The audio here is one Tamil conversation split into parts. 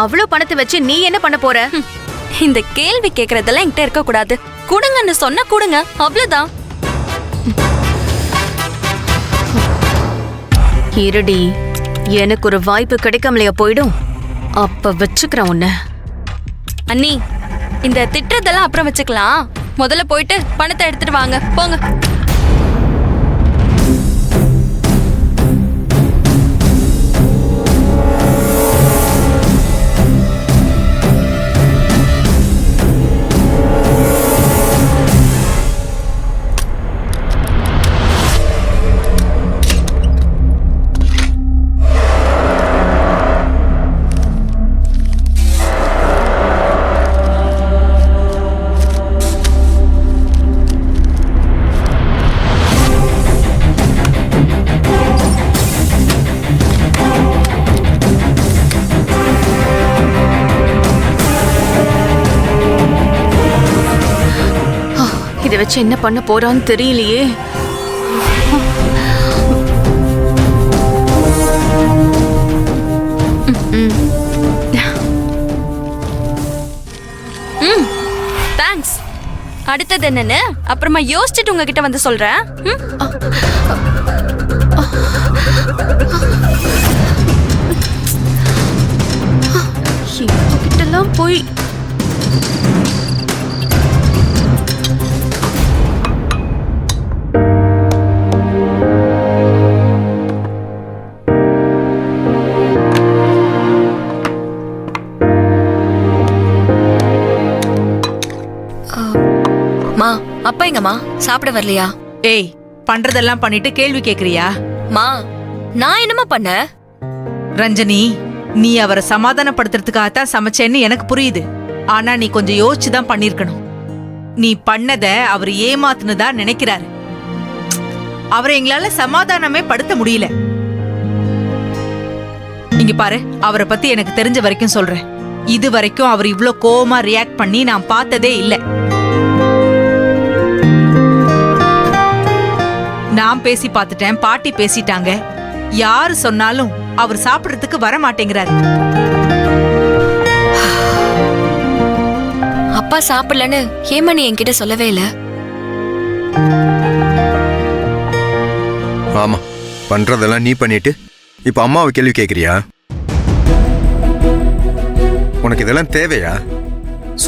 அவ்வளவு பணத்தை வச்சு நீ என்ன பண்ண போற? இந்த கேள்வி கேக்குறதெல்லாம் என்கிட்ட இருக்க கூடாது. கொடுங்கன்னு சொன்னா கொடுங்க, அவ்வளவுதான். இருடி, எனக்கு ஒரு வாய்ப்பு கிடைக்காமலையா போயிடும். அப்ப வச்சுக்கிறேன் உன்ன. அண்ணி, இந்த திட்டுறதெல்லாம் அப்புறம் வச்சுக்கலாம். முதல்ல போயிட்டு பணத்தை எடுத்துட்டு வாங்க, போங்க. இதை வச்சு என்ன பண்ண போறான்னு தெரியலையே. தேங்க்ஸ். அடுத்தது என்னன்னு அப்புறமா யோசிச்சுட்டு உங்ககிட்ட வந்து சொல்றேன். கிட்டலாம் போய் அப்பா எங்கம்மா? சாப்பிட வரலையா? ஏய், பண்றதெல்லாம் பண்ணிட்டு கேள்வி கேக்குறியா? மா, நான் என்னமா பண்ண? ரஞ்சனி, நீ அவரை சமாதானப்படுத்துறதுக்காகத்தான் சமைச்சேன்னு எனக்கு புரியுது. ஆனா நீ கொஞ்சம் யோசிச்சுதான் பண்ணிருக்கணும். நீ பண்ணத அவர் ஏமாத்துனதா நினைக்கிறாரு. அவரை எங்களால சமாதானமே படுத்த முடியல. இங்க பாரு, அவரை பத்தி எனக்கு தெரிஞ்ச வரைக்கும் சொல்றேன். இது வரைக்கும் அவர் இவ்ளோ கோவமா ரியாக்ட் பண்ணி நான் பார்த்ததே இல்ல. நான் பேசி பார்த்துட்டேன், பாட்டி பேசிட்டாங்க. யாரு சொன்னாலும் அவர் சாப்பிடுறதுக்கு வர மாட்டேங்கிறாரு. அப்பா சாப்பிடலன்னு ஏமணி என்கிட்ட சொல்லவே இல்ல. ஆமா, பண்றதெல்லாம் நீ பண்ணிட்டு இப்ப அம்மாவை கேள்வி கேக்குறியா? உனக்கு இதெல்லாம் தேவையா?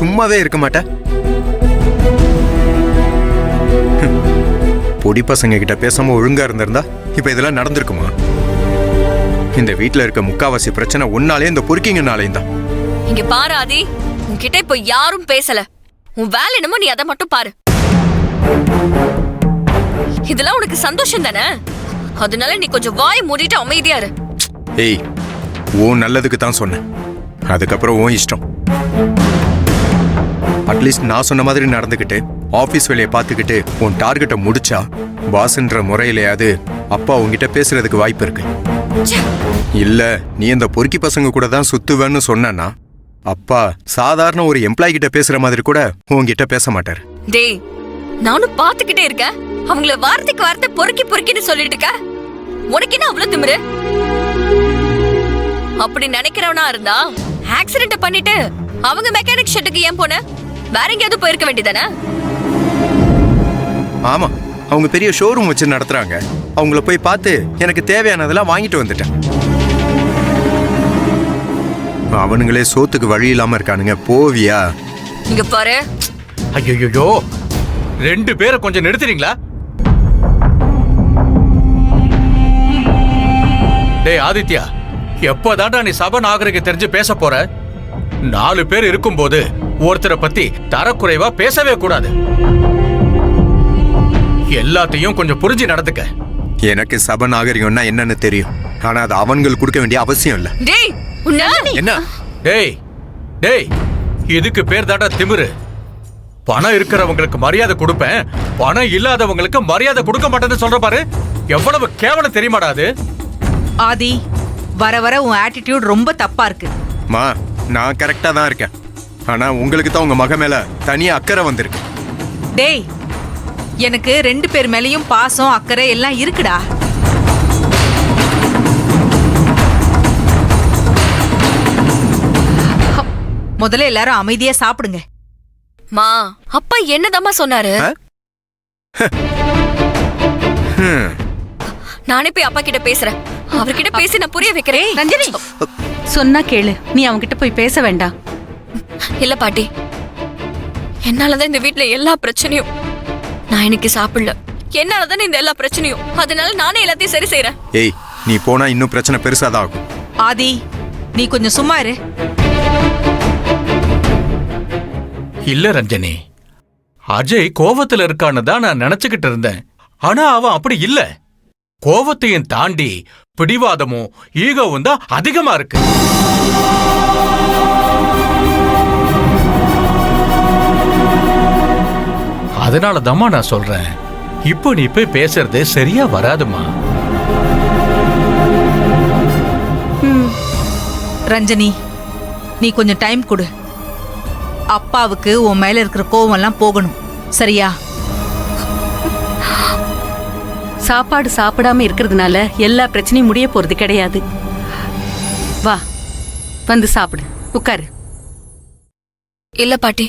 சும்மாவே இருக்க மாட்ட. பொடி பசங்க கிட்ட பேசாம ஒழுங்கா இருந்திருந்தா இப்ப இதெல்லாம் நடந்திருக்குமா? இந்த வீட்டுல இருக்க முக்காவாசி பிரச்சனை ஒன்னாலே இந்த பொறுக்கிங்கனாலேயும் தான். இங்க பாரு ஆதி, உன்கிட்ட இப்ப யாரும் பேசல. உன் வேலை என்னமோ நீ அதை மட்டும் பாரு. இதெல்லாம் உனக்கு சந்தோஷம் தானே? அதனால நீ கொஞ்சம் வாய் மூடிட்டு அமைதியா இரு. ஏய், ஓ நல்லதுக்கு தான் சொன்னேன். அதுக்கப்புறம் ஓ இஷ்டம். அட்லீஸ்ட் நான் சொன்ன மாதிரி நடந்துக்கிட்டு ஆபீஸ் வேலையை பார்த்துக்கிட்டு உன் டார்கெட்டை முடிச்சா பாஸ்ன்ற முறையிலையாவது அப்பா உங்ககிட்ட பேசுறதுக்கு வாய்ப்பு இருக்கு. இல்ல நீ இந்த பொறுக்கி பசங்க கூட தான் சுத்துவேன்னு சொன்னா அப்பா சாதாரண ஒரு எம்ப்ளாய் கிட்ட பேசுற மாதிரி கூட உங்ககிட்ட பேச மாட்டாரு. டேய், நானும் பாத்துக்கிட்டே இருக்கேன். அவங்கள வார்த்தைக்கு வார்த்தை பொறுக்கி பொறுக்கின்னு சொல்லிட்டு இருக்க. உனக்கு என்ன அவ்வளவு திமிரு? அப்படி நினைக்கிறவனா இருந்தா ஆக்சிடென்ட் பண்ணிட்டு அவங்க மெக்கானிக் ஷெட்டுக்கு ஏன் போன? வேற எங்கேயாவது போயிருக்க வேண்டியதானே? ஆமா, அவங்க பெரிய ஷோரூம் வச்சு நடத்துறாங்க. அவங்கள போய் பார்த்து எனக்கு தேவையானதெல்லாம் வாங்கிட்டு வந்துட்டேன். அவனுங்களே சோத்துக்கு வழி இல்லாம இருக்கானுங்க. போவியா? இங்க பாரு. ஐயோ, 2 பேரை கொஞ்சம் நிறுத்துறீங்களா? டேய் ஆதித்யா, எப்பதான்டா நீ சபை நாகரிகம் தெரிஞ்சு பேச போற? 4 பேர் இருக்கும்போது ஒருத்தரை பத்தி தரக்குறைவா பேசவே கூடாது. எல்லாத்தையும் கொஞ்சம் புரிஞ்சு நடந்துக்க. எனக்கு சபை நாகரிகம்னா என்னன்னு தெரியும். ஆனா அது அவன்கள் கொடுக்க வேண்டிய அவசியம் இல்ல. டேய், என்ன? டேய், இதுக்கு பேர் தாண்டா திமிரு. பணம் இருக்கிறவங்களுக்கு மரியாதை கொடுப்பேன், பணம் இல்லாதவங்களுக்கு மரியாதை கொடுக்க மாட்டேன்னு சொல்ற பாரு. எவ்வளவு கேவலம் தெரியுமாடா அது? ஆதி, வர வர உன் ஆட்டிடியூட் ரொம்ப தப்பா இருக்கு. மா, நான் கரெக்டா தான் இருக்கேன். ஆனா உங்களுக்கு தான் உங்க மக மேல தனியா அக்கறை வந்திருக்கு. டேய், எனக்கு 2 பேர் மேலயும் பாசம் அக்கறை எல்லாம் இருக்குடா. முதல்ல எல்லாரும் அமைதியா சாப்பிடுங்க. மா, அப்பா என்னதாம்மா சொன்னாரு? நானே போய் அப்பா கிட்ட பேசுறேன். அவர்கிட்ட பேசி நான் புரிய வைக்கிறேன். ரஞ்சனி சொன்னா கேளு, நீ அவன்கிட்ட போய் பேச வேண்டாம். இல்ல பாட்டி, என்னாலதான் இந்த வீட்ல எல்லா பிரச்சனையும். நான் இன்னைக்கு சாப்பிடல, என்னாலதான் இந்த எல்லா பிரச்சனையும். அதனால நானே எல்லாத்தையும் சரி செய்யறேன். ஏய், நீ போனா இன்னும் பிரச்சனை பெருசாதான் ஆகும். ஆதி, நீ கொஞ்சம் சும்மா இரு. இல்ல ரஞ்சனி, அஜய் கோவத்துல இருக்கான்னு தான் நான் நினைச்சுக்கிட்டு இருந்தேன். ஆனா அவன் அப்படி இல்ல. கோவத்தையும் தாண்டி பிடிவாதமும் ஈகோவும் தான் அதிகமா இருக்கு. அதனால தாம்மா நான் சொல்றேன், இப்போ நீ போய் பேசுறது சரியா வராதுமா. ரஞ்சனி, நீ கொஞ்சம் டைம் கொடு. அப்பாவுக்கு உன் மேல இருக்கிற கோவம் எல்லாம் போகணும், சரியா? சாப்பாடு சாப்பிடாம இருக்கிறதுனால எல்லா பிரச்சனையும் முடிய போறது கிடையாது. வா, வந்து சாப்பிடு, உட்காரு. இல்ல பாட்டி,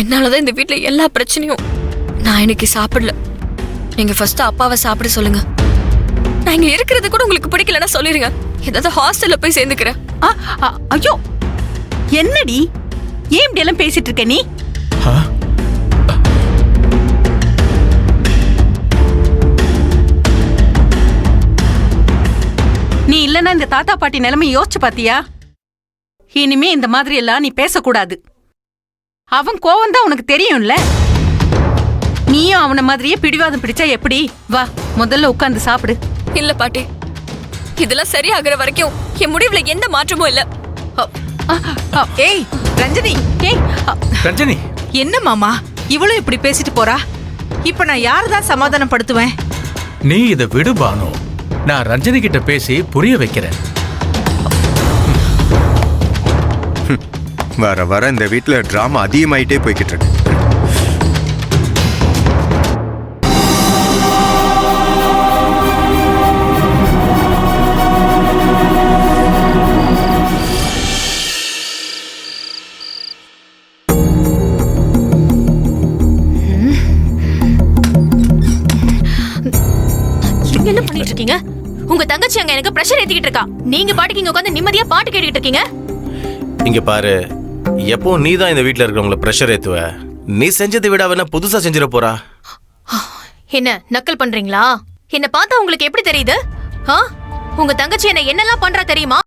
என்னாலதான் இந்த வீட்ல எல்லா பிரச்சனையும். நான் இன்னைக்கு சாப்பிடல. நீங்க ஃபர்ஸ்ட் அப்பாவை சாப்பிட சொல்லுங்க. நான் இங்க இருக்கிறது கூட உங்களுக்கு பிடிக்கலன்னா சொல்லிருங்க. ஏதாவது ஹாஸ்டல்ல போய் சேர்ந்துக்கிறேன். ஐயோ, என்னடி ஏன் இப்படி எல்லாம் பேசிட்டு இருக்க நீ? நீ இல்லனா இந்த தாத்தா பாட்டி நிலைமை யோசிச்சு பாத்தியா? இனிமே இந்த மாதிரி எல்லாம் நீ பேசக்கூடாது. அவன் கோவம் தான் உனக்கு தெரியும்ல. நீயும் அவன மாதிரியே பிடிவாதம் பிடிச்சா எப்படி? வா, முதல்ல உட்கார்ந்து சாப்பிடு. இல்ல பாட்டி, இதெல்லாம் சரியாகிற வரைக்கும் என் முடிவுல எந்த மாற்றமும் இல்ல. ஏய் ரஞ்சனி, ஏய், ரஞ்சனி, என்ன மாமா இவ்வளவு இப்படி பேசிட்டு போறா? இப்ப நான் யாரதான் சமாதானப்படுத்துவேன்? நீ இதை விடு பானு. நான் ரஞ்சனி கிட்ட பேசி புரிய வைக்கிறேன். வர வர இந்த வீட்டுல டிராமா அதிகமாயிட்டே போய்கிட்டு இருக்கு. என்ன பண்ணிட்டு இருக்கீங்க? உங்க தங்கச்சி அங்க எனக்கு பிரஷர் ஏத்திக்கிட்டு இருக்கா. நீங்க பாட்டுக்கு இங்க உட்கார்ந்து நிம்மதியா பாட்டு கேட்டுக்கிட்டு இருக்கீங்க. இங்க பாரு, எப்போ நீ தான் இந்த வீட்ல இருக்கிறவங்கள பிரஷர் ஏத்துவ. நீ செஞ்சதை விட அவன புதுசா செஞ்சிட போறா. என்ன நக்கல் பண்றீங்களா? என்ன பார்த்தா உங்களுக்கு எப்படி தெரியுது? உங்க தங்கச்சி என்ன என்னெல்லாம் பண்றா தெரியுமா?